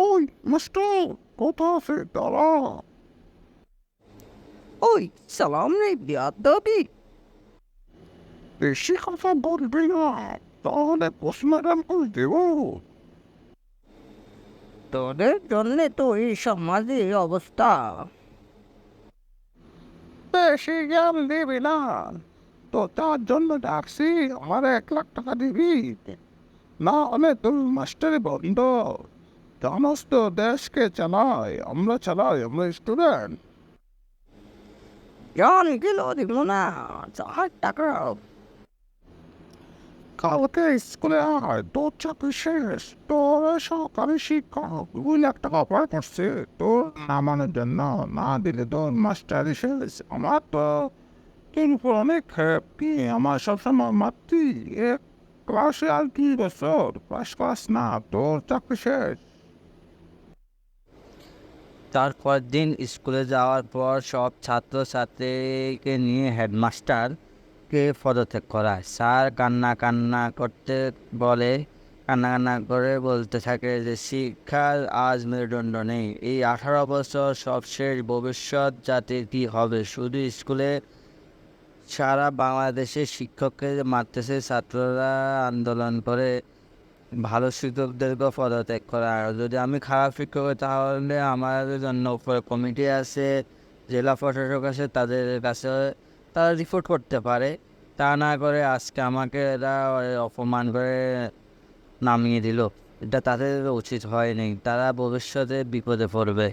ওই মাস্টার, কোথায় আছে দাঁড়া। ওই সালাম রে বিয়াদবি। বেশি কথা বলবি না, তাহলে পোস্টম্যাডাম করে দেব। তোদের জন্যে তো এই সমাজে এই অবস্থা। বেশি জ্ঞান দিবি না, তো তার জন্য ডাকছি। আমার 1 লাখ টাকা দিবি, না হলে তোর মাস্টারি বন্ধ। জানোস তো দেশকে চালাই আমরা, আমরা স্টুডেন্ট। জন গেল দিব না, 4 টাকা। কালকে স্কুলে আয়, তোর চাকরি শেষ। তোর সরকারি শিক্ষক 2 লাখ টাকা অফার করছে তোর নামানোর জন্য, না দিলে তোর মাস্টারি শেষ। আমার তো তোর উপর অনেক হ্যাপি। আমার সবসময় মাতৃ এক ক্লাসে আর 2 বছর ক্লাস না, তোর চাকরি শেষ। তারপর দিন স্কুলে যাওয়ার পর সব ছাত্রছাত্রীকে নিয়ে হেডমাস্টারকে পদত্যাগ করায়। স্যার কান্না কান্না করতে বলে, কান্না কান্না করে বলতে থাকে যে শিক্ষার আজ মেরুদণ্ড নেই। এই 18 বছর সব শেষ, ভবিষ্যৎ জাতির কী হবে? শুধু স্কুলে, সারা বাংলাদেশের শিক্ষককে মারতেছে ছাত্ররা, আন্দোলন করে ভালো শিক্ষকদেরকেও পদত্যাগ করা। আর যদি আমি খারাপ শিক্ষক হই তাহলে আমার জন্য উপরে কমিটি আছে, জেলা প্রশাসক আছে, তাদের কাছে তারা রিপোর্ট করতে পারে। তা না করে আজকে আমাকে এরা অপমান করে নামিয়ে দিল। এটা তাদের উচিত হয়নি, তারা ভবিষ্যতে বিপদে পড়বে।